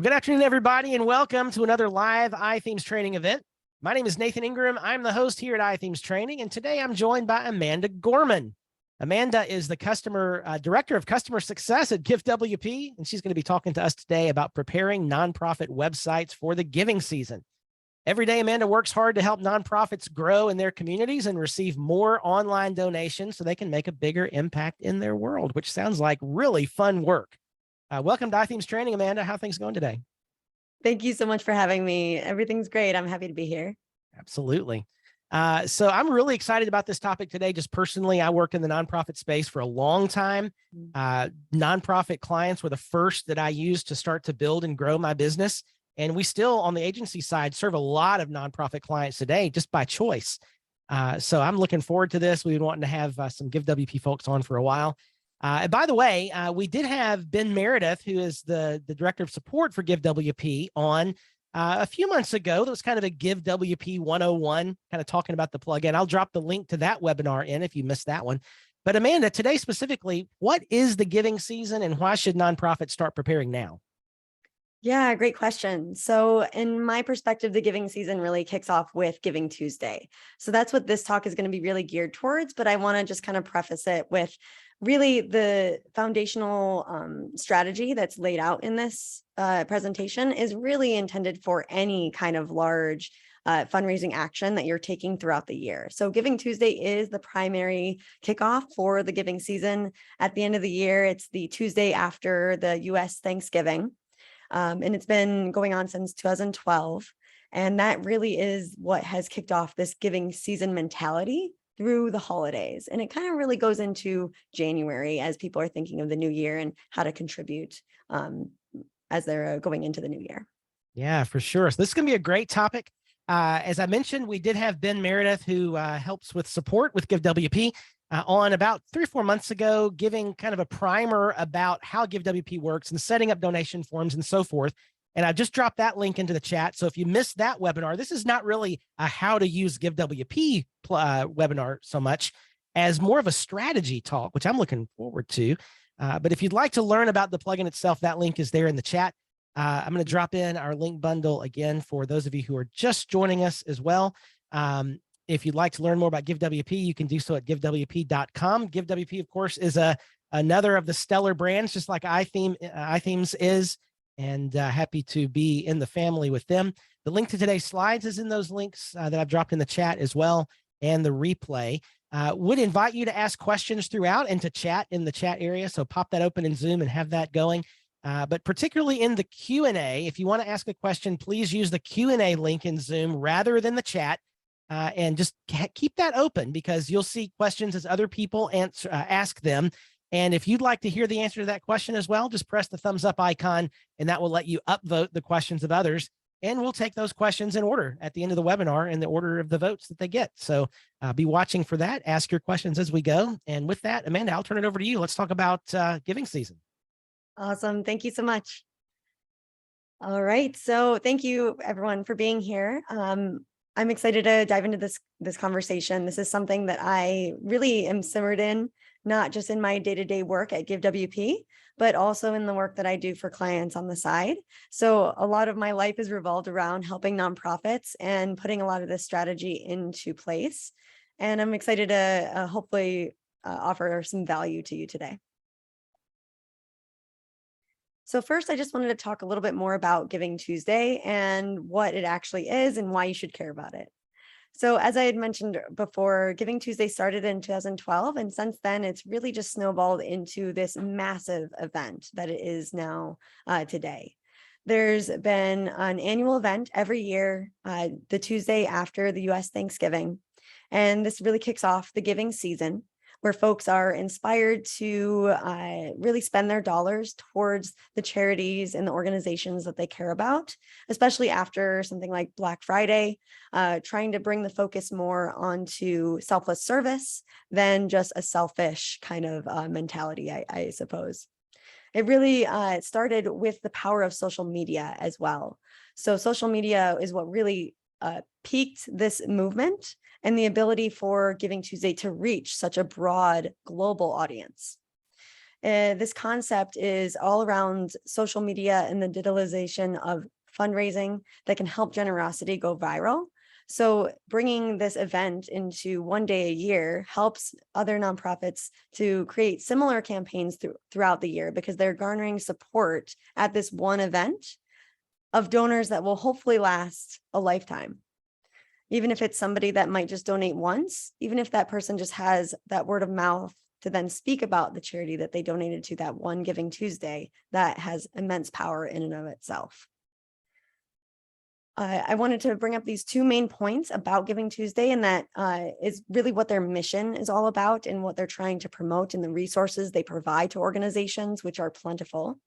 Well, good afternoon, everybody, and welcome to another live iThemes training event. My name is Nathan Ingram. I'm the host here at iThemes Training, and today I'm joined by Amanda Gorman. Amanda is the Director of Customer Success at GiveWP, and she's going to be talking to us today about preparing nonprofit websites for the giving season. Every day, Amanda works hard to help nonprofits grow in their communities and receive more online donations so they can make a bigger impact in their world, which sounds like really fun work. Welcome to iThemes Training, Amanda. How are things going today? Thank you so much for having me. Everything's great. I'm happy to be here. Absolutely. So I'm really excited about this topic today. Just personally, I worked in the nonprofit space for a long time. Nonprofit clients were the first that I used to start to build and grow my business. And we still, on the agency side, serve a lot of nonprofit clients today just by choice. So I'm looking forward to this. We've been wanting to have some GiveWP folks on for a while. And by the way, we did have Ben Meredith, who is the Director of Support for GiveWP, on a few months ago. That was kind of a GiveWP 101, kind of talking about the plugin. I'll drop the link to that webinar in if you missed that one. But Amanda, today specifically, what is the giving season and why should nonprofits start preparing now? Yeah, great question. So in my perspective, the giving season really kicks off with Giving Tuesday. So that's what this talk is going to be really geared towards, but I want to just kind of preface it with really the foundational strategy that's laid out in this presentation is really intended for any kind of large fundraising action that you're taking throughout the year. So Giving Tuesday is the primary kickoff for the giving season. At the end of the year, it's the Tuesday after the US Thanksgiving. And it's been going on since 2012. And that really is what has kicked off this giving season mentality through the holidays. And it kind of really goes into January as people are thinking of the new year and how to contribute as they're going into the new year. Yeah, for sure. So this is going to be a great topic. As I mentioned, we did have Ben Meredith, who helps with support with GiveWP, on about 3 or 4 months ago, giving kind of a primer about how GiveWP works and setting up donation forms and so forth. And I just dropped that link into the chat. So if you missed that webinar, this is not really a how to use GiveWP webinar so much as more of a strategy talk, which I'm looking forward to. But if you'd like to learn about the plugin itself, that link is there in the chat. I'm going to drop in our link bundle again for those of you who are just joining us as well. If you'd like to learn more about GiveWP, you can do so at givewp.com. GiveWP, of course, is another of the stellar brands, just like iThemes is, and happy to be in the family with them. The link to today's slides is in those links that I've dropped in the chat as well, and the replay. Would invite you to ask questions throughout and to chat in the chat area, so pop that open in Zoom and have that going. But particularly in the Q&A, if you want to ask a question, please use the Q&A link in Zoom rather than the chat. And just keep that open because you'll see questions as other people ask them. And if you'd like to hear the answer to that question as well, just press the thumbs up icon and that will let you upvote the questions of others. And we'll take those questions in order at the end of the webinar in the order of the votes that they get. So be watching for that. Ask your questions as we go. And with that, Amanda, I'll turn it over to you. Let's talk about giving season. Awesome. Thank you so much. All right. So thank you, everyone, for being here. I'm excited to dive into this conversation. This is something that I really am simmered in, not just in my day-to-day work at GiveWP, but also in the work that I do for clients on the side. So a lot of my life is revolved around helping nonprofits and putting a lot of this strategy into place. And I'm excited to hopefully offer some value to you today. So first, I just wanted to talk a little bit more about Giving Tuesday and what it actually is and why you should care about it. So as I had mentioned before, Giving Tuesday started in 2012, and since then, it's really just snowballed into this massive event that it is now today. There's been an annual event every year, the Tuesday after the US Thanksgiving, and this really kicks off the giving season, where folks are inspired to really spend their dollars towards the charities and the organizations that they care about, especially after something like Black Friday, trying to bring the focus more onto selfless service than just a selfish kind of mentality, I suppose. It really started with the power of social media as well. So social media is what really piqued this movement and the ability for Giving Tuesday to reach such a broad global audience. This concept is all around social media and the digitalization of fundraising that can help generosity go viral. So bringing this event into one day a year helps other nonprofits to create similar campaigns throughout the year, because they're garnering support at this one event of donors that will hopefully last a lifetime. Even if it's somebody that might just donate once, even if that person just has that word of mouth to then speak about the charity that they donated to that one Giving Tuesday, that has immense power in and of itself. I wanted to bring up these two main points about Giving Tuesday, and that is really what their mission is all about and what they're trying to promote, and the resources they provide to organizations, which are plentiful.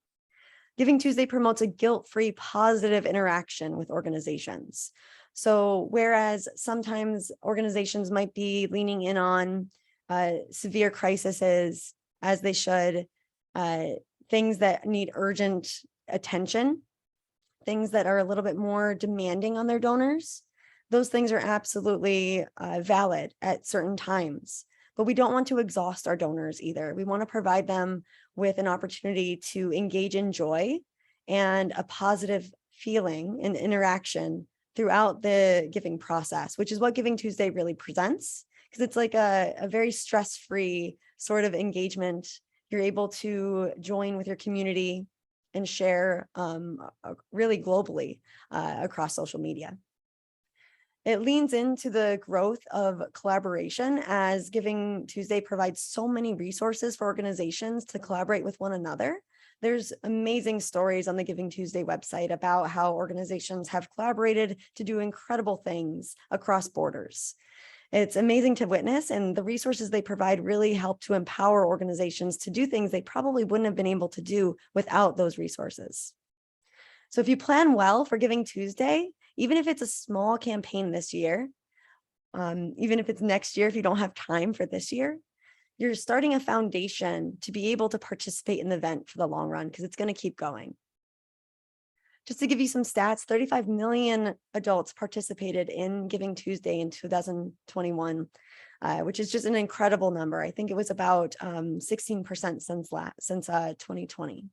Giving Tuesday promotes a guilt-free, positive interaction with organizations. So whereas sometimes organizations might be leaning in on severe crises, as they should, things that need urgent attention, things that are a little bit more demanding on their donors, those things are absolutely valid at certain times. But we don't want to exhaust our donors either. We want to provide them with an opportunity to engage in joy and a positive feeling and interaction throughout the giving process, which is what Giving Tuesday really presents, because it's like a very stress-free sort of engagement. You're able to join with your community and share really globally across social media. It leans into the growth of collaboration, as Giving Tuesday provides so many resources for organizations to collaborate with one another. There's amazing stories on the Giving Tuesday website about how organizations have collaborated to do incredible things across borders. It's amazing to witness, and the resources they provide really help to empower organizations to do things they probably wouldn't have been able to do without those resources. So if you plan well for Giving Tuesday, even if it's a small campaign this year, even if it's next year, if you don't have time for this year, you're starting a foundation to be able to participate in the event for the long run, because it's going to keep going. Just to give you some stats, 35 million adults participated in Giving Tuesday in 2021, which is just an incredible number. I think it was about 16% since 2020.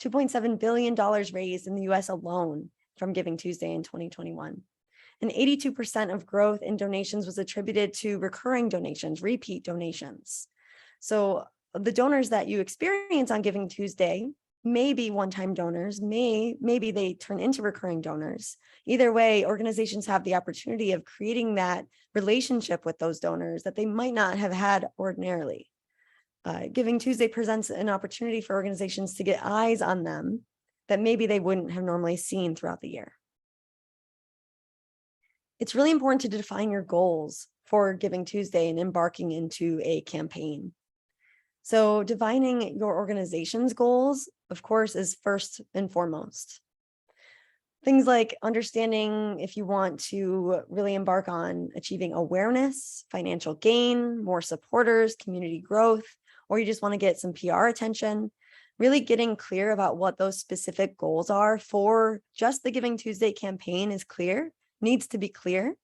$2.7 billion raised in the US alone from Giving Tuesday in 2021. And 82% of growth in donations was attributed to recurring donations, repeat donations. So the donors that you experience on Giving Tuesday may be one-time donors, maybe they turn into recurring donors. Either way, organizations have the opportunity of creating that relationship with those donors that they might not have had ordinarily. Giving Tuesday presents an opportunity for organizations to get eyes on them that maybe they wouldn't have normally seen throughout the year. It's really important to define your goals for Giving Tuesday and embarking into a campaign. So defining your organization's goals, of course, is first and foremost. Things like understanding if you want to really embark on achieving awareness, financial gain, more supporters, community growth, or you just want to get some PR attention. Really getting clear about what those specific goals are for just the Giving Tuesday campaign needs to be clear.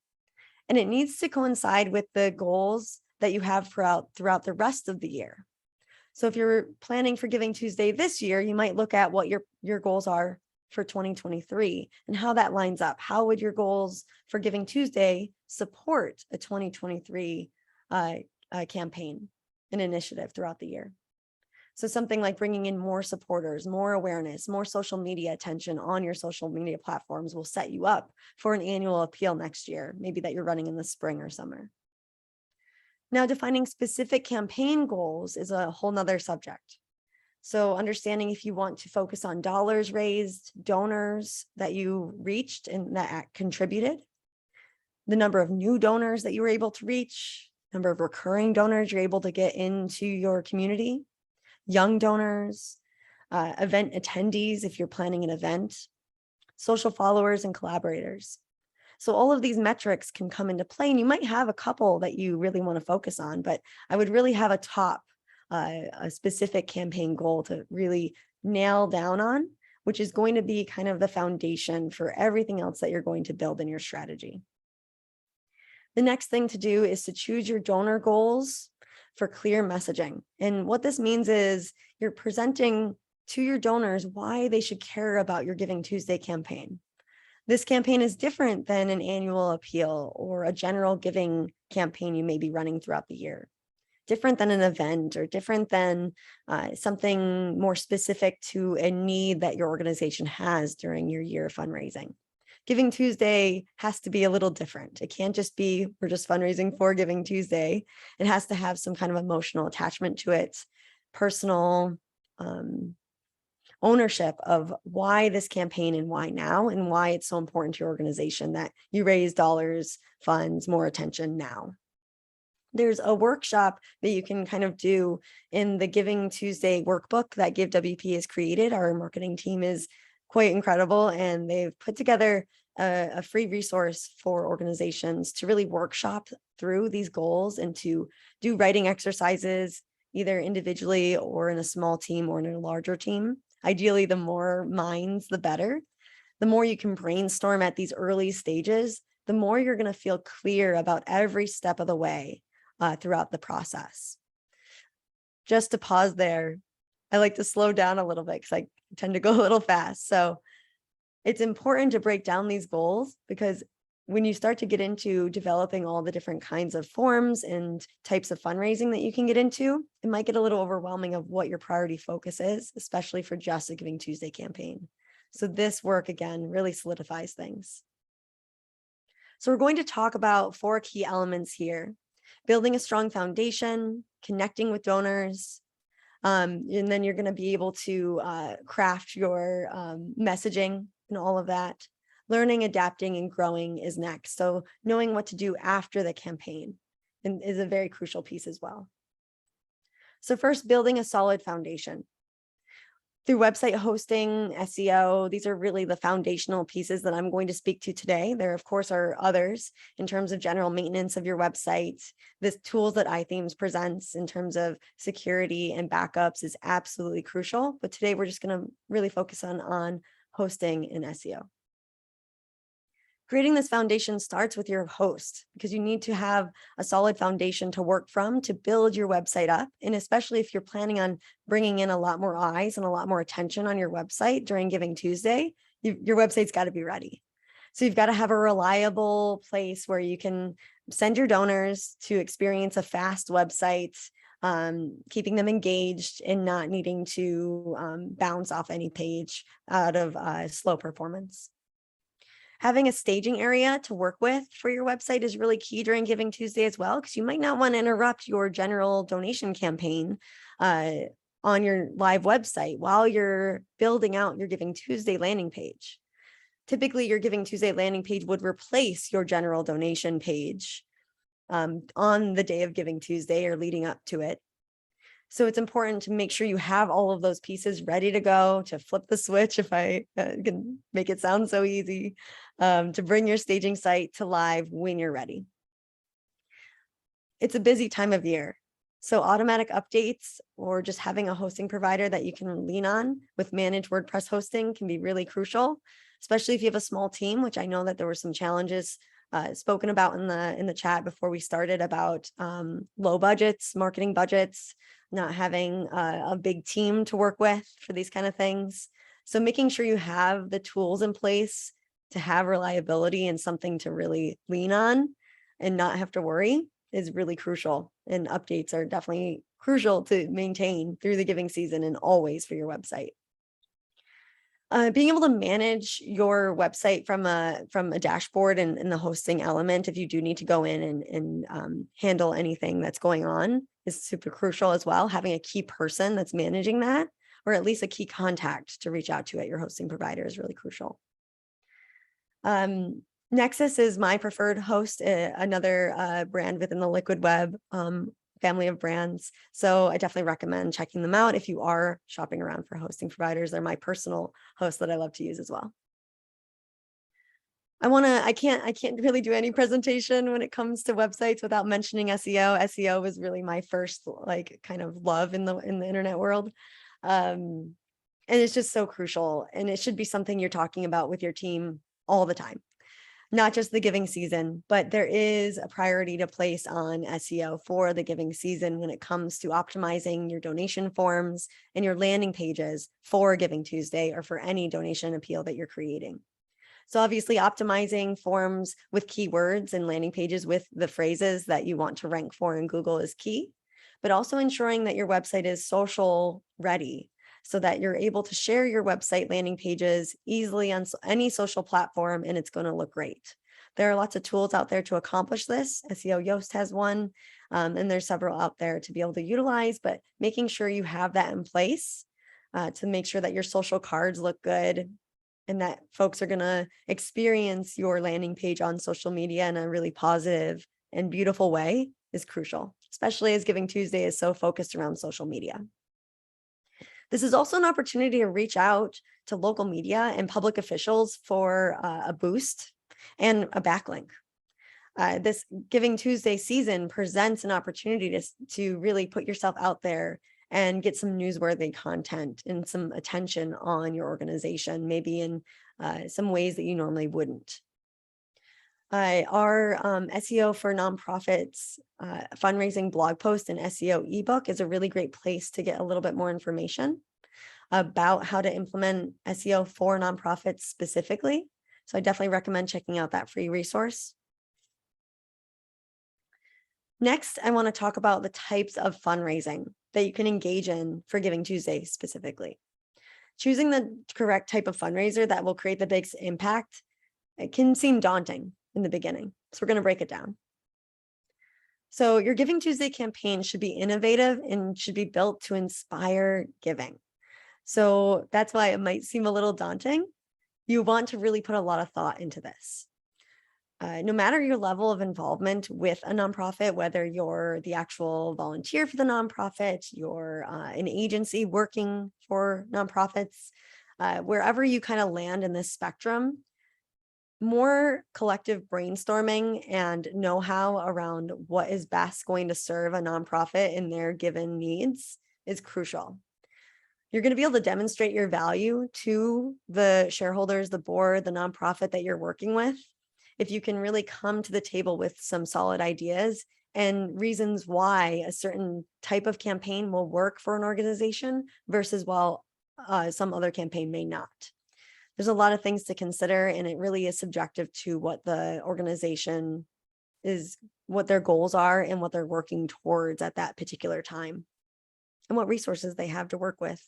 And it needs to coincide with the goals that you have throughout the rest of the year. So if you're planning for Giving Tuesday this year, you might look at what your goals are for 2023 and how that lines up. How would your goals for Giving Tuesday support a 2023 campaign and initiative throughout the year? So something like bringing in more supporters, more awareness, more social media attention on your social media platforms will set you up for an annual appeal next year, maybe that you're running in the spring or summer. Now, defining specific campaign goals is a whole nother subject. So understanding if you want to focus on dollars raised, donors that you reached and that contributed, the number of new donors that you were able to reach, number of recurring donors you're able to get into your community, young donors, event attendees if you're planning an event, social followers and collaborators. So all of these metrics can come into play, and you might have a couple that you really want to focus on, but I would really have a specific campaign goal to really nail down on, which is going to be kind of the foundation for everything else that you're going to build in your strategy. The next thing to do is to choose your donor goals for clear messaging. And what this means is you're presenting to your donors why they should care about your Giving Tuesday campaign. This campaign is different than an annual appeal or a general giving campaign you may be running throughout the year. Different than an event, or different than something more specific to a need that your organization has during your year of fundraising. Giving Tuesday has to be a little different. It can't just be, we're just fundraising for Giving Tuesday. It has to have some kind of emotional attachment to it, personal ownership of why this campaign and why now, and why it's so important to your organization that you raise dollars, funds, more attention now. There's a workshop that you can kind of do in the Giving Tuesday workbook that GiveWP has created. Our marketing team is quite incredible, and they've put together a free resource for organizations to really workshop through these goals and to do writing exercises, either individually or in a small team or in a larger team. Ideally, the more minds, the better. The more you can brainstorm at these early stages, the more you're going to feel clear about every step of the way throughout the process. Just to pause there, I like to slow down a little bit because I tend to go a little fast. So it's important to break down these goals, because when you start to get into developing all the different kinds of forms and types of fundraising that you can get into, it might get a little overwhelming of what your priority focus is, especially for just a Giving Tuesday campaign. So this work, again, really solidifies things. So we're going to talk about 4 key elements here: building a strong foundation, connecting with donors, and then you're going to be able to craft your messaging and all of that. Learning, adapting, and growing is next. So knowing what to do after the campaign is a very crucial piece as well. So first, building a solid foundation. Through website hosting, SEO, these are really the foundational pieces that I'm going to speak to today. There, of course, are others in terms of general maintenance of your website. The tools that iThemes presents in terms of security and backups is absolutely crucial. But today we're just going to really focus on hosting and SEO. Creating this foundation starts with your host, because you need to have a solid foundation to work from to build your website up. And especially if you're planning on bringing in a lot more eyes and a lot more attention on your website during Giving Tuesday, your website's got to be ready. So you've got to have a reliable place where you can send your donors to experience a fast website, keeping them engaged and not needing to bounce off any page out of slow performance. Having a staging area to work with for your website is really key during Giving Tuesday as well, because you might not want to interrupt your general donation campaign on your live website while you're building out your Giving Tuesday landing page. Typically, your Giving Tuesday landing page would replace your general donation page on the day of Giving Tuesday or leading up to it. So it's important to make sure you have all of those pieces ready to go, to flip the switch, if I can make it sound so easy, to bring your staging site to live when you're ready. It's a busy time of year, so automatic updates or just having a hosting provider that you can lean on with managed WordPress hosting can be really crucial, especially if you have a small team, which I know that there were some challenges spoken about in the chat before we started about low budgets, marketing budgets, not having a big team to work with for these kind of things. So making sure you have the tools in place to have reliability and something to really lean on and not have to worry is really crucial. And updates are definitely crucial to maintain through the giving season and always for your website. Being able to manage your website from a dashboard and the hosting element, if you do need to go in and handle anything that's going on, is super crucial as well. Having a key person that's managing that, or at least a key contact to reach out to at your hosting provider, is really crucial. Nexus is my preferred host, another brand within the Liquid Web family of brands. So I definitely recommend checking them out if you are shopping around for hosting providers. They're my personal host that I love to use as well. I can't really do any presentation when it comes to websites without mentioning SEO. SEO was really my first kind of love in the internet world. And it's just so crucial, and it should be something you're talking about with your team all the time. not just the giving season, but there is a priority to place on SEO for the giving season when it comes to optimizing your donation forms and your landing pages for Giving Tuesday or for any donation appeal that you're creating. So obviously optimizing forms with keywords and landing pages with the phrases that you want to rank for in Google is key, but also ensuring that your website is social ready so that you're able to share your website landing pages easily on any social platform and it's going to look great. There are lots of tools out there to accomplish this. SEO Yoast has one, and there's several out there to be able to utilize, but making sure you have that in place to make sure that your social cards look good and that folks are going to experience your landing page on social media in a really positive and beautiful way is crucial, especially as Giving Tuesday is so focused around social media. This is also an opportunity to reach out to local media and public officials for a boost and a backlink. This Giving Tuesday season presents an opportunity to really put yourself out there and get some newsworthy content and some attention on your organization, maybe in some ways that you normally wouldn't. Our SEO for nonprofits fundraising blog post and SEO ebook is a really great place to get a little bit more information about how to implement SEO for nonprofits specifically. So I definitely recommend checking out that free resource. Next, I want to talk about the types of fundraising that you can engage in for Giving Tuesday specifically. Choosing the correct type of fundraiser that will create the biggest impact, it can seem daunting in the beginning. So we're going to break it down. So your Giving Tuesday campaign should be innovative and should be built to inspire giving. So that's why it might seem a little daunting. You want to really put a lot of thought into this. No matter your level of involvement with a nonprofit, whether you're the actual volunteer for the nonprofit, you're an agency working for nonprofits, wherever you kind of land in this spectrum, more collective brainstorming and know-how around what is best going to serve a nonprofit in their given needs is crucial. You're going to be able to demonstrate your value to the shareholders, the board, the nonprofit that you're working with, if you can really come to the table with some solid ideas and reasons why a certain type of campaign will work for an organization versus some other campaign may not. There's a lot of things to consider, and it really is subjective to what the organization is, what their goals are and what they're working towards at that particular time and what resources they have to work with.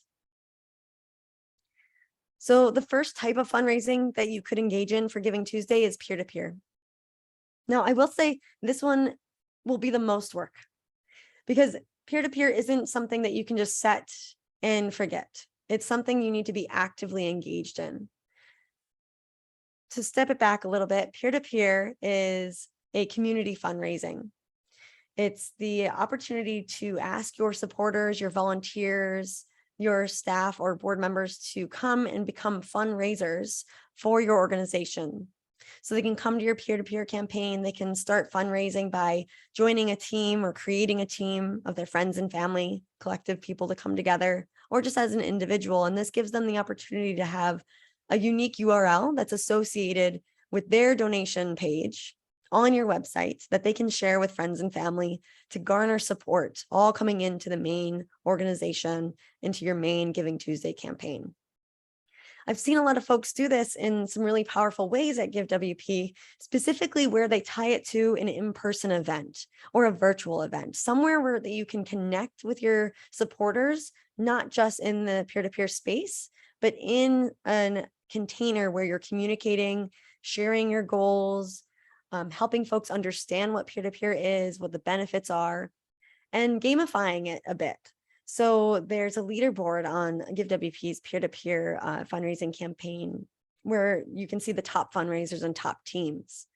So the first type of fundraising that you could engage in for Giving Tuesday is peer-to-peer. Now, I will say this one will be the most work because peer-to-peer isn't something that you can just set and forget. It's something you need to be actively engaged in. To step it back a little bit, peer-to-peer is a community fundraising. It's the opportunity to ask your supporters, your volunteers, your staff or board members to come and become fundraisers for your organization. So they can come to your peer-to-peer campaign. They can start fundraising by joining a team or creating a team of their friends and family, collective people to come together, or just as an individual. And this gives them the opportunity to have a unique URL that's associated with their donation page on your website that they can share with friends and family to garner support, all coming into the main organization, into your main Giving Tuesday campaign. I've seen a lot of folks do this in some really powerful ways at GiveWP, specifically where they tie it to an in-person event or a virtual event, somewhere where you can connect with your supporters, not just in the peer-to-peer space, but in a container where you're communicating, sharing your goals, helping folks understand what peer-to-peer is, what the benefits are, and gamifying it a bit. So there's a leaderboard on GiveWP's peer-to-peer fundraising campaign where you can see the top fundraisers and top teams.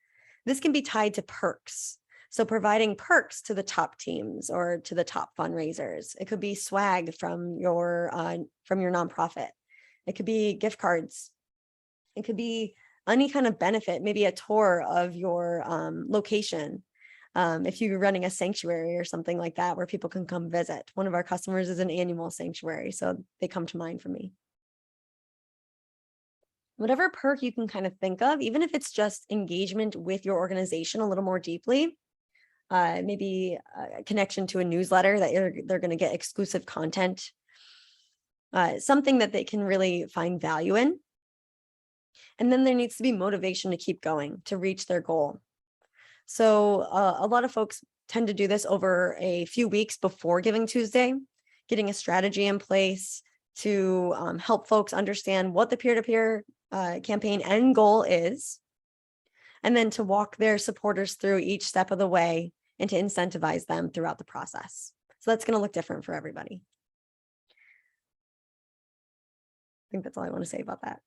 This can be tied to perks. So providing perks to the top teams or to the top fundraisers. It could be swag from your nonprofit. It could be gift cards. It could be any kind of benefit, maybe a tour of your location. If you're running a sanctuary or something like that, where people can come visit. One of our customers is an animal sanctuary, so they come to mind for me. whatever perk you can kind of think of, even if it's just engagement with your organization a little more deeply, maybe a connection to a newsletter that they're going to get exclusive content, something that they can really find value in. And then there needs to be motivation to keep going, to reach their goal. So a lot of folks tend to do this over a few weeks before Giving Tuesday, getting a strategy in place to help folks understand what the peer-to-peer campaign end goal is, and then to walk their supporters through each step of the way and to incentivize them throughout the process. So that's going to look different for everybody. I think that's all I want to say about that.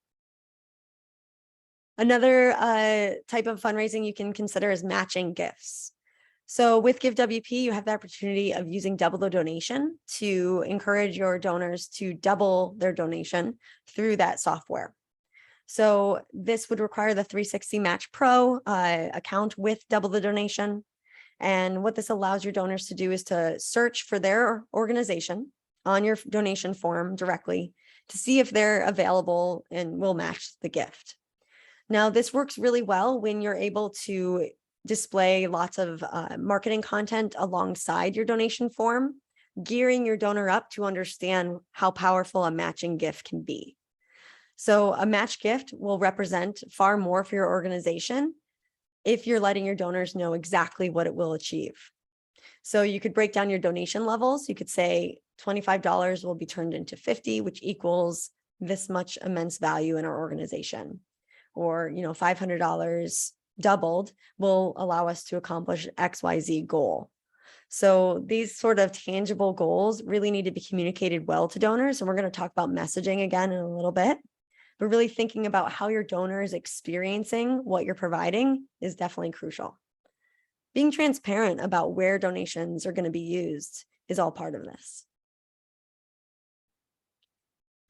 Another type of fundraising you can consider is matching gifts. So with GiveWP, you have the opportunity of using double the donation to encourage your donors to double their donation through that software. So this would require the 360 Match Pro account with double the donation. And what this allows your donors to do is to search for their organization on your donation form directly to see if they're available and will match the gift. Now, this works really well when you're able to display lots of marketing content alongside your donation form, gearing your donor up to understand how powerful a matching gift can be. So a match gift will represent far more for your organization if you're letting your donors know exactly what it will achieve. So you could break down your donation levels. You could say $25 will be turned into $50, which equals this much immense value in our organization. Or, $500 doubled will allow us to accomplish XYZ goal. So these sort of tangible goals really need to be communicated well to donors. And we're going to talk about messaging again in a little bit. But really thinking about how your donor is experiencing what you're providing is definitely crucial. Being transparent about where donations are going to be used is all part of this.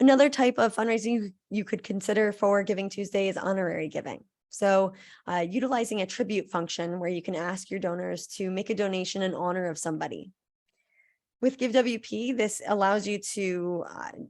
Another type of fundraising you could consider for Giving Tuesday is honorary giving. So utilizing a tribute function where you can ask your donors to make a donation in honor of somebody. With GiveWP, this allows you to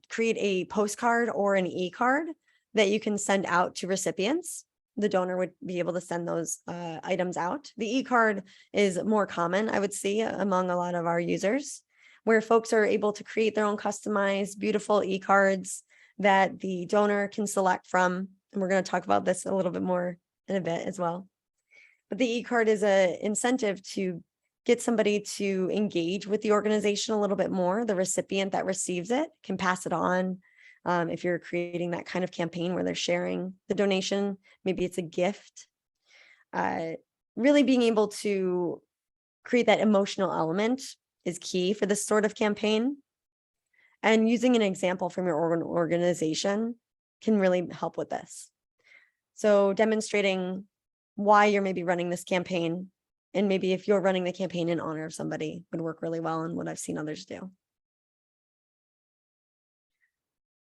create a postcard or an e-card that you can send out to recipients. The donor would be able to send those items out. The e-card is more common, I would see, among a lot of our users, where folks are able to create their own customized, beautiful e-cards that the donor can select from. And we're going to talk about this a little bit more in a bit as well. But the e-card is an incentive to get somebody to engage with the organization a little bit more. The recipient that receives it can pass it on. If you're creating that kind of campaign where they're sharing the donation, maybe it's a gift. Really being able to create that emotional element is key for this sort of campaign. And using an example from your organization can really help with this. So demonstrating why you're maybe running this campaign, and maybe if you're running the campaign in honor of somebody, would work really well and what I've seen others do.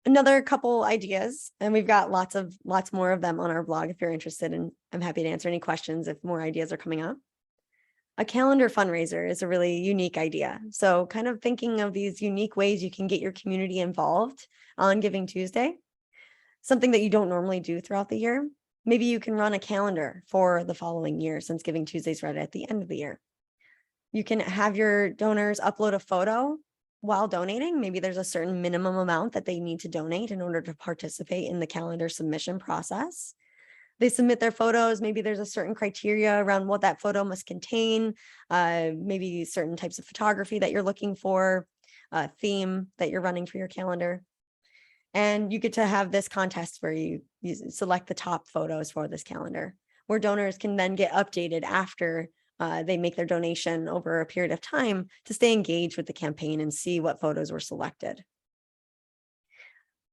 Another couple ideas, and we've got lots more of them on our blog if you're interested, and I'm happy to answer any questions if more ideas are coming up. A calendar fundraiser is a really unique idea. So kind of thinking of these unique ways you can get your community involved on Giving Tuesday, something that you don't normally do throughout the year. Maybe you can run a calendar for the following year since Giving Tuesday's right at the end of the year. You can have your donors upload a photo while donating. Maybe there's a certain minimum amount that they need to donate in order to participate in the calendar submission process. They submit their photos. Maybe there's a certain criteria around what that photo must contain, maybe certain types of photography that you're looking for, theme that you're running for your calendar. And you get to have this contest where you select the top photos for this calendar, where donors can then get updated after they make their donation over a period of time to stay engaged with the campaign and see what photos were selected.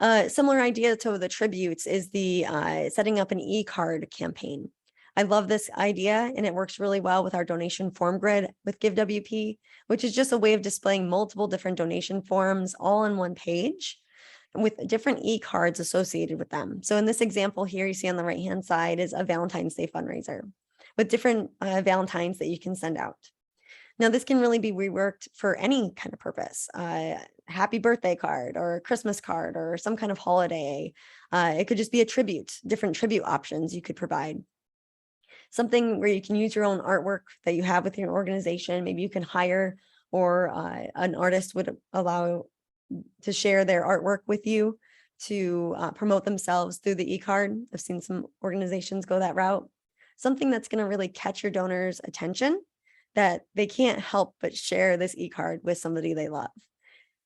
Similar idea to the tributes is the setting up an e-card campaign. I love this idea, and it works really well with our donation form grid with GiveWP, which is just a way of displaying multiple different donation forms all on one page with different e-cards associated with them. So in this example here, you see on the right-hand side is a Valentine's Day fundraiser with different Valentines that you can send out. Now, this can really be reworked for any kind of purpose. happy birthday card or a Christmas card or some kind of holiday. It could just be a tribute, different tribute options you could provide. Something where you can use your own artwork that you have with your organization. Maybe you can hire, or an artist would allow to share their artwork with you to promote themselves through the e-card. I've seen some organizations go that route. Something that's going to really catch your donors' attention, that they can't help but share this e-card with somebody they love.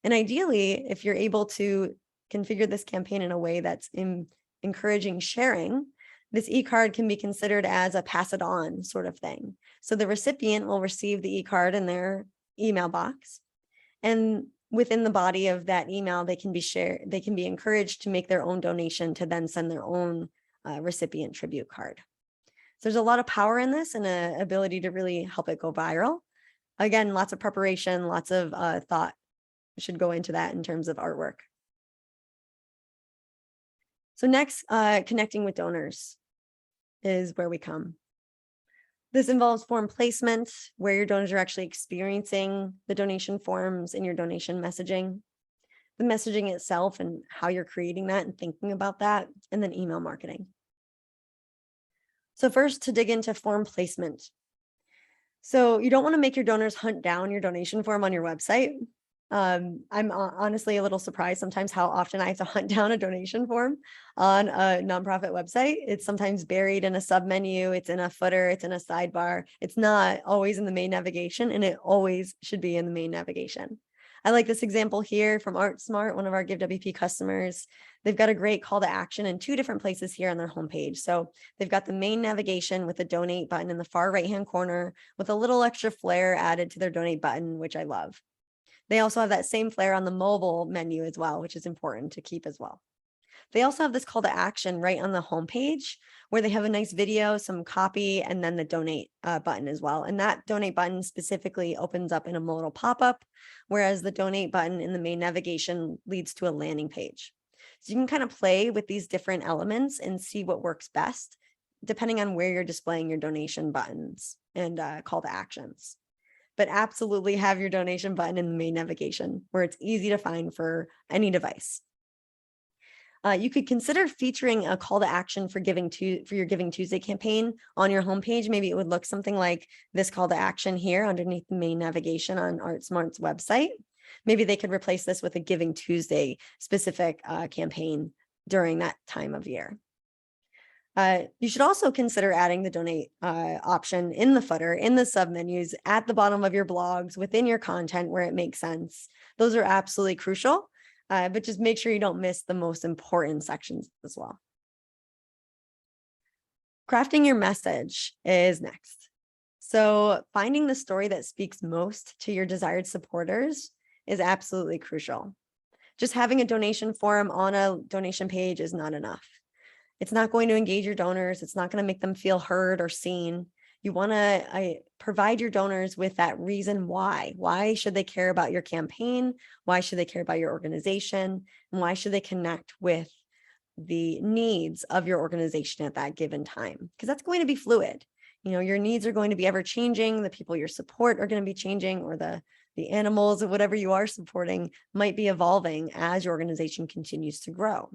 And ideally, if you're able to configure this campaign in a way that's encouraging sharing, this e-card can be considered as a pass it on sort of thing. So the recipient will receive the e-card in their email box, and within the body of that email, they can be encouraged to make their own donation to then send their own recipient tribute card. So there's a lot of power in this and an ability to really help it go viral. Again, lots of preparation, lots of thought should go into that in terms of artwork. So next, connecting with donors is where we come. This involves form placement, where your donors are actually experiencing the donation forms in your donation messaging, the messaging itself and how you're creating that and thinking about that, and then email marketing. So first, to dig into form placement. So you don't want to make your donors hunt down your donation form on your website. I'm honestly a little surprised sometimes how often I have to hunt down a donation form on a nonprofit website. It's sometimes buried in a submenu, it's in a footer, it's in a sidebar. It's not always in the main navigation, and it always should be in the main navigation. I like this example here from ArtSmart, one of our GiveWP customers. They've got a great call to action in 2 different places here on their homepage. So they've got the main navigation with a donate button in the far right-hand corner with a little extra flair added to their donate button, which I love. They also have that same flair on the mobile menu as well, which is important to keep as well. They also have this call to action right on the homepage where they have a nice video, some copy, and then the donate button as well. And that donate button specifically opens up in a modal pop-up, whereas the donate button in the main navigation leads to a landing page. So you can kind of play with these different elements and see what works best, depending on where you're displaying your donation buttons and call to actions. But absolutely have your donation button in the main navigation where it's easy to find for any device. You could consider featuring a call to action for your Giving Tuesday campaign on your homepage. Maybe it would look something like this call to action here underneath the main navigation on ArtSmart's website. Maybe they could replace this with a Giving Tuesday specific campaign during that time of year. You should also consider adding the donate option in the footer, in the submenus, at the bottom of your blogs, within your content where it makes sense. Those are absolutely crucial, but just make sure you don't miss the most important sections as well. Crafting your message is next. So finding the story that speaks most to your desired supporters is absolutely crucial. Just having a donation form on a donation page is not enough. It's not going to engage your donors. It's not going to make them feel heard or seen. You want to provide your donors with that reason why. Why should they care about your campaign? Why should they care about your organization? And why should they connect with the needs of your organization at that given time? Because that's going to be fluid. You know, your needs are going to be ever changing. The people you support are going to be changing, or the animals or whatever you are supporting might be evolving as your organization continues to grow.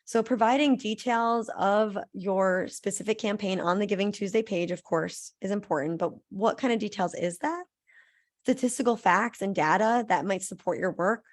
So providing details of your specific campaign on the Giving Tuesday page, of course, is important, but what kind of details is that? Statistical facts and data that might support your work.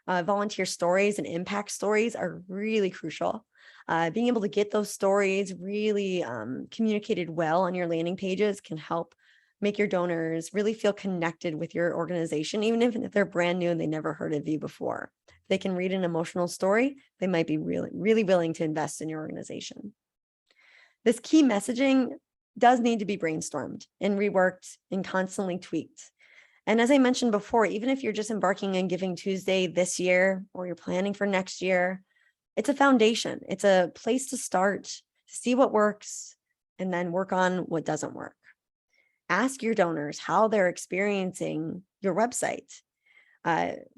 Volunteer stories and impact stories are really crucial. Being able to get those stories really communicated well on your landing pages can help make your donors really feel connected with your organization, even if they're brand new and they never heard of you before. If they can read an emotional story, they might be really willing to invest in your organization. This key messaging does need to be brainstormed and reworked and constantly tweaked. And as I mentioned before, even if you're just embarking on Giving Tuesday this year, or you're planning for next year, it's a foundation. It's a place to start, to see what works, and then work on what doesn't work. Ask your donors how they're experiencing your website.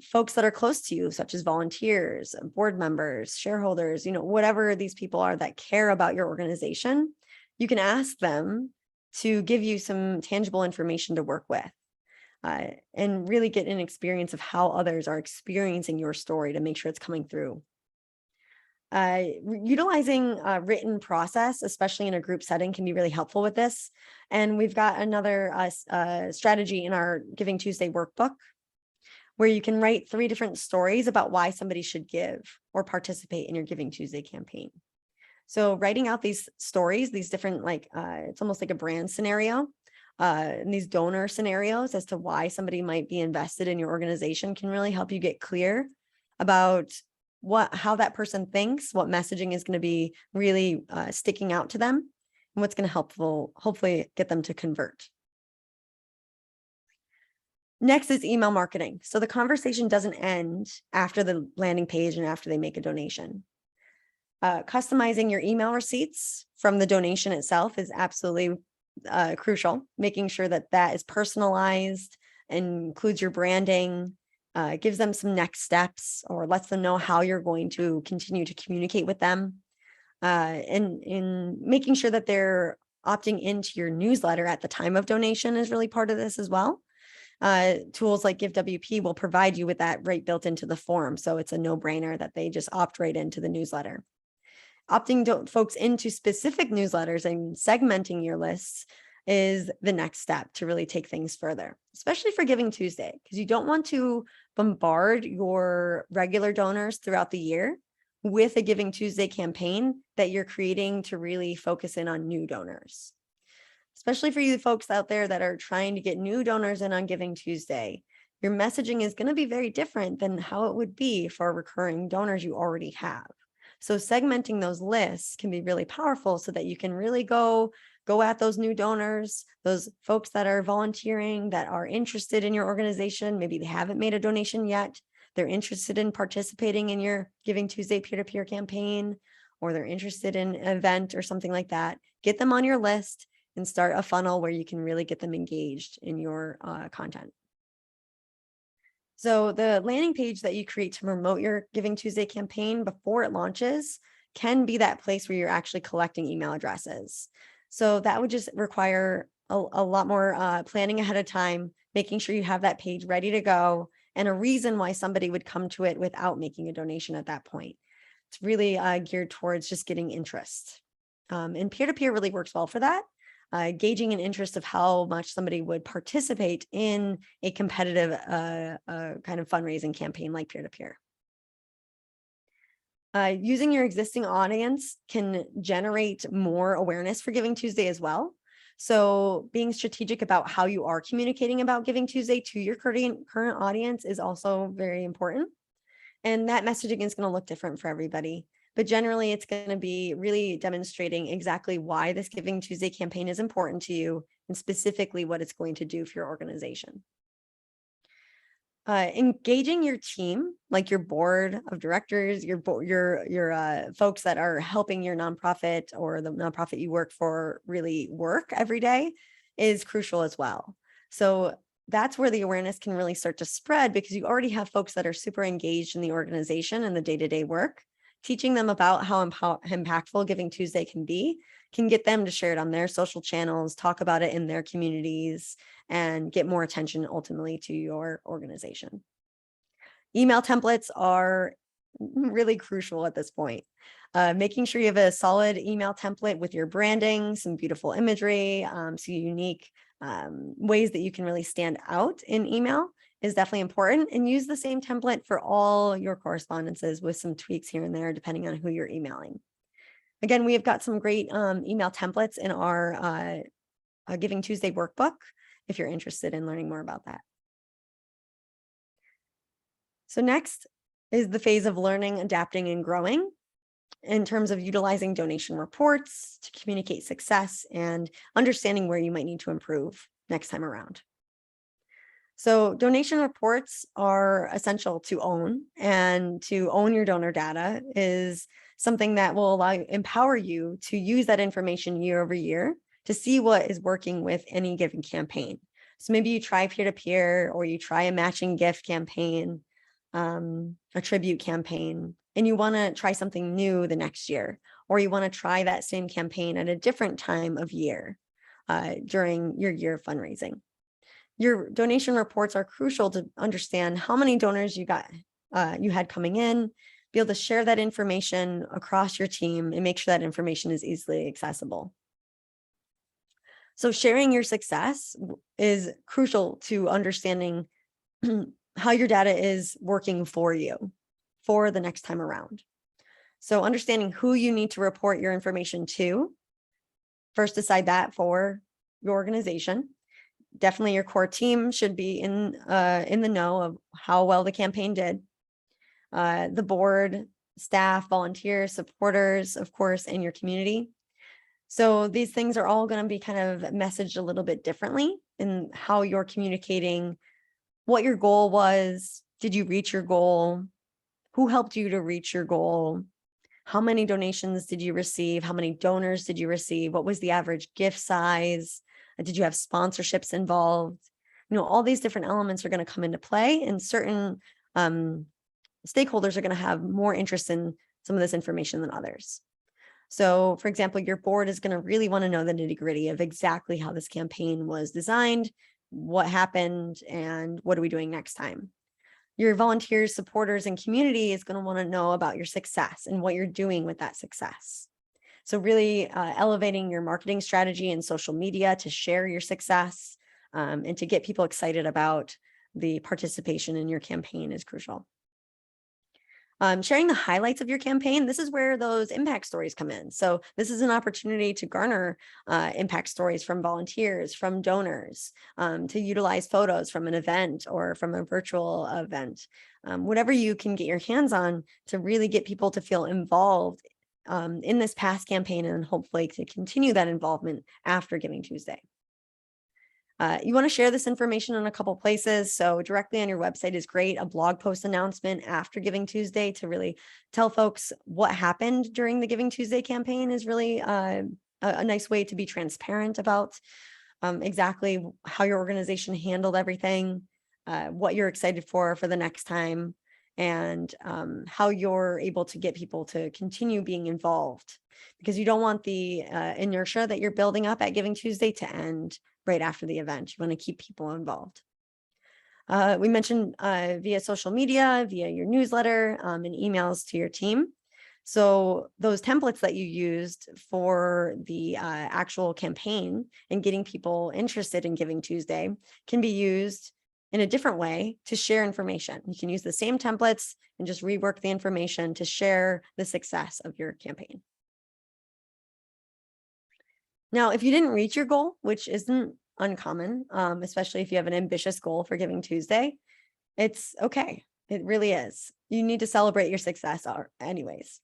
Folks that are close to you, such as volunteers, board members, shareholders, whatever these people are that care about your organization, you can ask them to give you some tangible information to work with. and really get an experience of how others are experiencing your story to make sure it's coming through. Utilizing a written process, especially in a group setting, can be really helpful with this. And we've got another strategy in our Giving Tuesday workbook where you can write 3 different stories about why somebody should give or participate in your Giving Tuesday campaign. So writing out these stories, these different, it's almost like a brand scenario, and these donor scenarios as to why somebody might be invested in your organization can really help you get clear about how that person thinks, what messaging is going to be really sticking out to them, and what's going to hopefully get them to convert. Next is email marketing. So the conversation doesn't end after the landing page and after they make a donation. Customizing your email receipts from the donation itself is absolutely crucial. Making sure that that is personalized and includes your branding, gives them some next steps or lets them know how you're going to continue to communicate with them. And in making sure that they're opting into your newsletter at the time of donation is really part of this as well. Tools like GiveWP will provide you with that right built into the form. So it's a no-brainer that they just opt right into the newsletter. Opting folks into specific newsletters and segmenting your lists is the next step to really take things further, especially for Giving Tuesday, because you don't want to bombard your regular donors throughout the year with a Giving Tuesday campaign that you're creating to really focus in on new donors. Especially for you folks out there that are trying to get new donors in on Giving Tuesday, your messaging is going to be very different than how it would be for recurring donors you already have. So segmenting those lists can be really powerful so that you can really go at those new donors, those folks that are volunteering, that are interested in your organization. Maybe they haven't made a donation yet. They're interested in participating in your Giving Tuesday peer-to-peer campaign, or they're interested in an event or something like that. Get them on your list and start a funnel where you can really get them engaged in your content. So the landing page that you create to promote your Giving Tuesday campaign before it launches can be that place where you're actually collecting email addresses. So that would just require a lot more planning ahead of time, making sure you have that page ready to go and a reason why somebody would come to it without making a donation at that point. It's really geared towards just getting interest. And peer-to-peer really works well for that. Gauging an interest of how much somebody would participate in a competitive kind of fundraising campaign like peer-to-peer. Using your existing audience can generate more awareness for Giving Tuesday as well. So being strategic about how you are communicating about Giving Tuesday to your current audience is also very important. And that messaging is going to look different for everybody. But generally, it's going to be really demonstrating exactly why this Giving Tuesday campaign is important to you and specifically what it's going to do for your organization. Engaging your team, like your board of directors, your folks that are helping your nonprofit or the nonprofit you work for really work every day, is crucial as well. So that's where the awareness can really start to spread, because you already have folks that are super engaged in the organization and the day-to-day work. Teaching them about how impactful Giving Tuesday can get them to share it on their social channels, talk about it in their communities, and get more attention ultimately to your organization. Email templates are really crucial at this point. Making sure you have a solid email template with your branding, some beautiful imagery, some unique ways that you can really stand out in email is definitely important, and use the same template for all your correspondences with some tweaks here and there, depending on who you're emailing. Again, we have got some great email templates in our Giving Tuesday workbook if you're interested in learning more about that. So next is the phase of learning, adapting, and growing in terms of utilizing donation reports to communicate success and understanding where you might need to improve next time around. So donation reports are essential to own, and to own your donor data is something that will empower you to use that information year over year to see what is working with any given campaign. So maybe you try peer-to-peer, or you try a matching gift campaign, a tribute campaign, and you want to try something new the next year, or you want to try that same campaign at a different time of year during your year of fundraising. Your donation reports are crucial to understand how many donors you had coming in, be able to share that information across your team and make sure that information is easily accessible. So sharing your success is crucial to understanding how your data is working for you for the next time around. So understanding who you need to report your information to, first decide that for your organization. Definitely your core team should be in the know of how well the campaign did. The board, staff, volunteers, supporters, of course, and your community. So these things are all going to be kind of messaged a little bit differently in how you're communicating what your goal was. Did you reach your goal? Who helped you to reach your goal? How many donations did you receive? How many donors did you receive? What was the average gift size? Did you have sponsorships involved? All these different elements are going to come into play, and certain stakeholders are going to have more interest in some of this information than others. So, for example, your board is going to really want to know the nitty-gritty of exactly how this campaign was designed, what happened, and what are we doing next time. Your volunteers, supporters, and community is going to want to know about your success and what you're doing with that success. So really elevating your marketing strategy and social media to share your success and to get people excited about the participation in your campaign is crucial. Sharing the highlights of your campaign, this is where those impact stories come in. So this is an opportunity to garner impact stories from volunteers, from donors, to utilize photos from an event or from a virtual event, whatever you can get your hands on to really get people to feel involved in this past campaign and hopefully to continue that involvement after Giving Tuesday. You want to share this information in a couple places. So directly on your website is great. A blog post announcement after Giving Tuesday to really tell folks what happened during the Giving Tuesday campaign is really a nice way to be transparent about exactly how your organization handled everything, what you're excited for the next time, and how you're able to get people to continue being involved, because you don't want the inertia that you're building up at Giving Tuesday to end right after the event. You want to keep people involved. We mentioned via social media, via your newsletter, and emails to your team. So those templates that you used for the actual campaign and getting people interested in Giving Tuesday can be used in a different way to share information. You can use the same templates and just rework the information to share the success of your campaign. Now, if you didn't reach your goal, which isn't uncommon, especially if you have an ambitious goal for Giving Tuesday, it's okay. It really is. You need to celebrate your success anyways,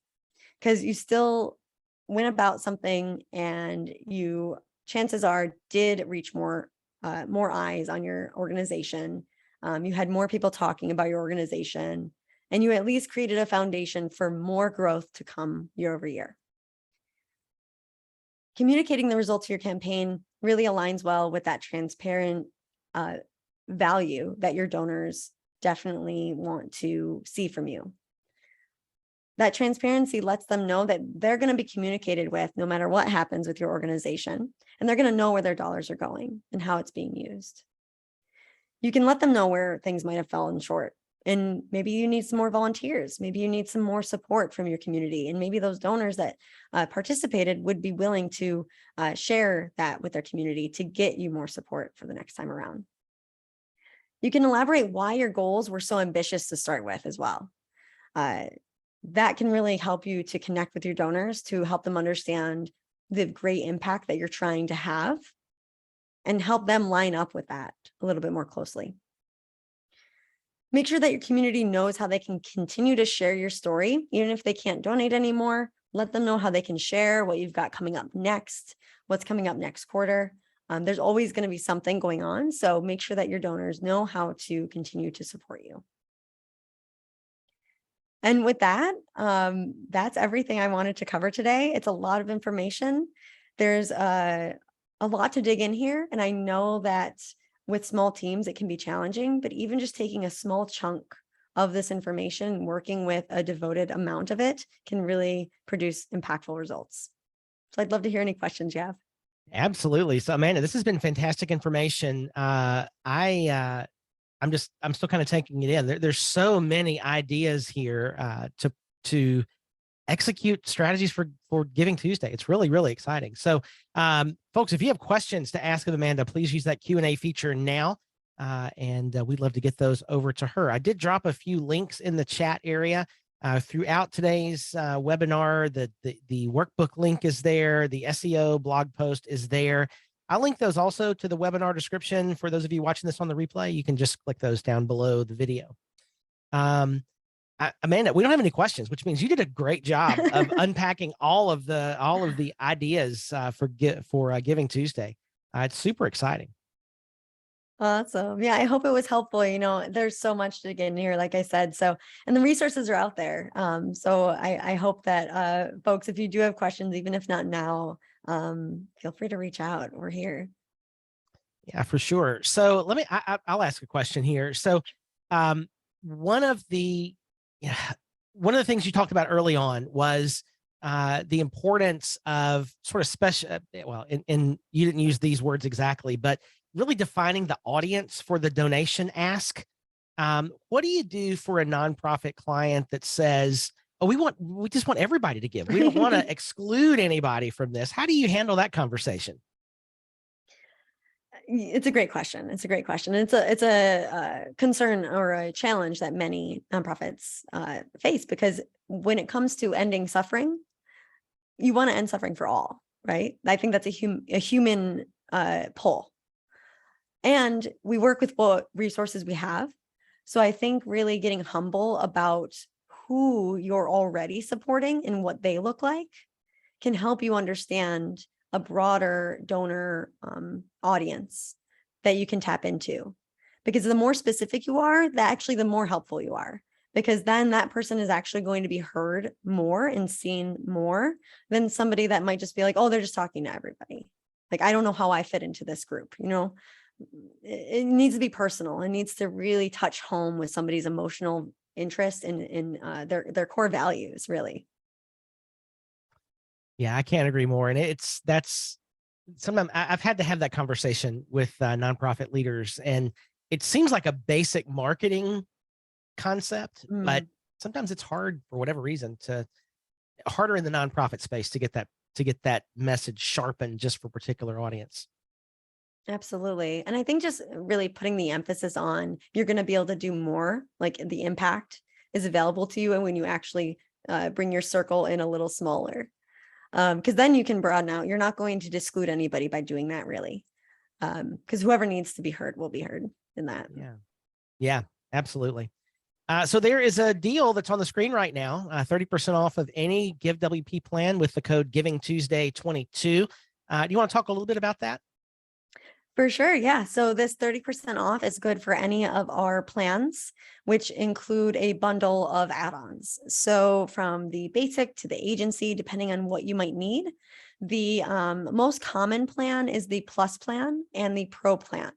because you still went about something and you, chances are, did reach more eyes on your organization. You had more people talking about your organization, and you at least created a foundation for more growth to come year over year. Communicating the results of your campaign really aligns well with that transparent value that your donors definitely want to see from you. That transparency lets them know that they're going to be communicated with no matter what happens with your organization, and they're going to know where their dollars are going and how it's being used. You can let them know where things might have fallen short, and maybe you need some more volunteers. Maybe you need some more support from your community, and maybe those donors that participated would be willing to share that with their community to get you more support for the next time around. You can elaborate why your goals were so ambitious to start with as well. That can really help you to connect with your donors, to help them understand the great impact that you're trying to have and help them line up with that a little bit more closely. Make sure that your community knows how they can continue to share your story. Even if they can't donate anymore, let them know how they can share what you've got coming up next, what's coming up next quarter. There's always going to be something going on. So make sure that your donors know how to continue to support you. And with that, that's everything I wanted to cover today. It's a lot of information. There's a lot to dig in here. And I know that with small teams, it can be challenging, but even just taking a small chunk of this information, working with a devoted amount of it can really produce impactful results. So I'd love to hear any questions you have. Absolutely. So Amanda, this has been fantastic information. I'm still kind of taking it in. There's so many ideas here to execute strategies for Giving Tuesday. It's really, really exciting. So, folks, if you have questions to ask of Amanda, please use that Q&A feature now, and we'd love to get those over to her. I did drop a few links in the chat area throughout today's webinar. The workbook link is there. The SEO blog post is there. I'll link those also to the webinar description. For those of you watching this on the replay, you can just click those down below the video. Amanda, we don't have any questions, which means you did a great job of unpacking all of the ideas for Giving Tuesday. It's super exciting. Awesome. Yeah, I hope it was helpful. There's so much to get in here, like I said. So, and the resources are out there. So I hope that folks, if you do have questions, even if not now, feel free to reach out. We're here. Yeah, for sure. So I'll ask a question here. So one of the things you talked about early on was the importance of sort of special, well, and you didn't use these words exactly, but really defining the audience for the donation ask. What do you do for a nonprofit client that says, oh, we just want everybody to give. We don't want to exclude anybody from this. How do you handle that conversation? It's a great question. It's a great question. It's a concern or a challenge that many nonprofits face, because when it comes to ending suffering, you want to end suffering for all, right? I think that's a human pull. And we work with what resources we have. So I think really getting humble about who you're already supporting and what they look like can help you understand a broader donor audience that you can tap into. Because the more specific you are, the more helpful you are. Because then that person is actually going to be heard more and seen more than somebody that might just be like, oh, they're just talking to everybody. Like, I don't know how I fit into this group. It needs to be personal. It needs to really touch home with somebody's emotional interest in their core values, really. Yeah, I can't agree more. And that's sometimes I've had to have that conversation with nonprofit leaders, and it seems like a basic marketing concept, but sometimes it's hard for whatever reason harder in the nonprofit space to get that message sharpened just for a particular audience. Absolutely. And I think just really putting the emphasis on you're going to be able to do more, like the impact is available to you. And when you actually bring your circle in a little smaller, because then you can broaden out. You're not going to exclude anybody by doing that, really. Because whoever needs to be heard will be heard in that. Yeah, absolutely. So there is a deal that's on the screen right now, 30% off of any Give WP plan with the code Giving Tuesday 22. Do you want to talk a little bit about that? For sure. Yeah. So this 30% off is good for any of our plans, which include a bundle of add-ons. So from the basic to the agency, depending on what you might need, the most common plan is the Plus plan and the Pro plan.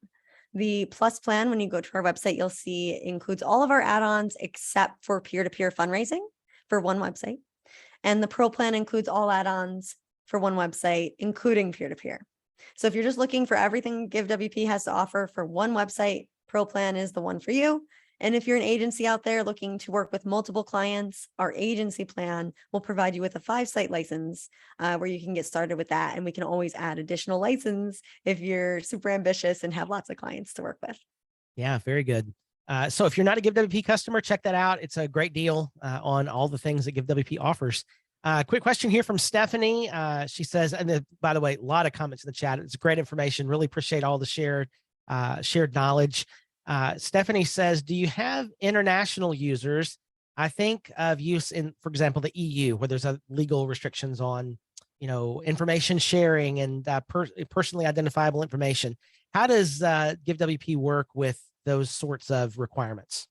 The Plus plan, when you go to our website, you'll see includes all of our add-ons except for peer-to-peer fundraising for one website. And the Pro plan includes all add-ons for one website, including peer-to-peer. So if you're just looking for everything Give WP has to offer for one website, Pro plan is the one for you. And if you're an agency out there looking to work with multiple clients, our agency plan will provide you with a 5-site license where you can get started with that. And we can always add additional license if you're super ambitious and have lots of clients to work with. Yeah, very good. So if you're not a Give WP customer, check that out. It's a great deal on all the things that Give WP offers. Quick question here from Stephanie. She says, and by the way, a lot of comments in the chat. It's great information. Really appreciate all the shared knowledge. Stephanie says, do you have international users? I think of use in, for example, the EU, where there's legal restrictions on, information sharing and personally identifiable information. How does Give WP work with those sorts of requirements?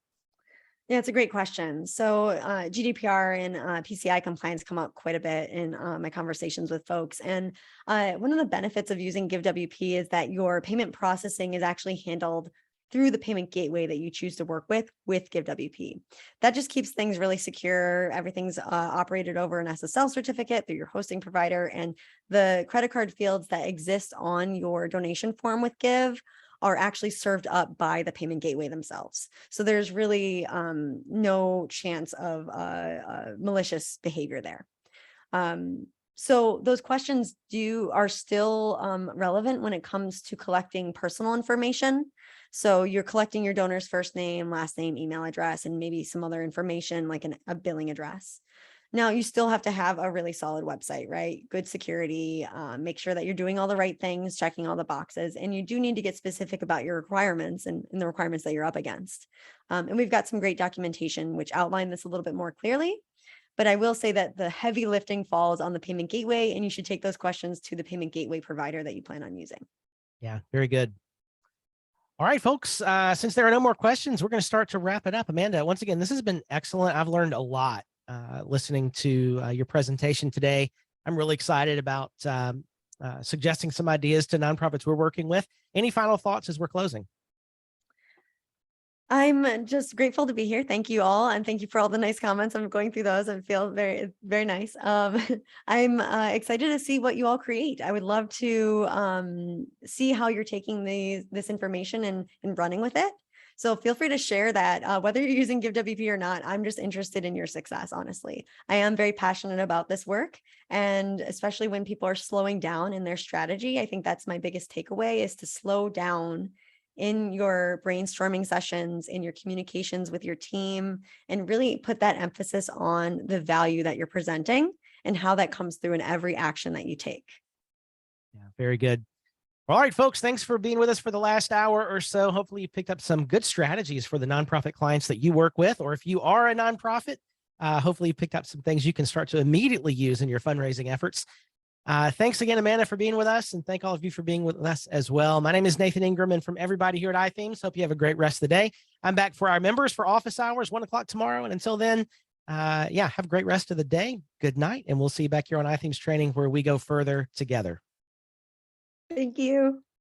Yeah, it's a great question. So GDPR and PCI compliance come up quite a bit in my conversations with folks. And one of the benefits of using Give WP is that your payment processing is actually handled through the payment gateway that you choose to work with GiveWP. That just keeps things really secure. Everything's operated over an SSL certificate through your hosting provider, and the credit card fields that exist on your donation form with Give are actually served up by the payment gateway themselves. So there's really no chance of malicious behavior there. So those questions are still relevant when it comes to collecting personal information. So you're collecting your donor's first name, last name, email address, and maybe some other information like a billing address. Now, you still have to have a really solid website, right? Good security, make sure that you're doing all the right things, checking all the boxes, and you do need to get specific about your requirements and the requirements that you're up against. And we've got some great documentation which outline this a little bit more clearly. But I will say that the heavy lifting falls on the payment gateway, and you should take those questions to the payment gateway provider that you plan on using. Yeah, very good. All right, folks, since there are no more questions, we're going to start to wrap it up. Amanda, once again, this has been excellent. I've learned a lot listening to your presentation today. I'm really excited about suggesting some ideas to nonprofits we're working with. Any final thoughts as we're closing? I'm just grateful to be here. Thank you all. And thank you for all the nice comments. I'm going through those and feel very, very nice. I'm excited to see what you all create. I would love to see how you're taking this information and running with it. So feel free to share that, whether you're using GiveWP or not. I'm just interested in your success, honestly. I am very passionate about this work. And especially when people are slowing down in their strategy, I think that's my biggest takeaway, is to slow down in your brainstorming sessions, in your communications with your team, and really put that emphasis on the value that you're presenting and how that comes through in every action that you take. Yeah, very good. All right, folks, thanks for being with us for the last hour or so. Hopefully you picked up some good strategies for the nonprofit clients that you work with, or if you are a nonprofit, hopefully you picked up some things you can start to immediately use in your fundraising efforts. Thanks again, Amanda, for being with us, and thank all of you for being with us as well. My name is Nathan Ingram, and from everybody here at iThemes, hope you have a great rest of the day. I'm back for our members for office hours, 1 o'clock tomorrow. And until then, yeah, have a great rest of the day. Good night. And we'll see you back here on iThemes Training, where we go further together. Thank you.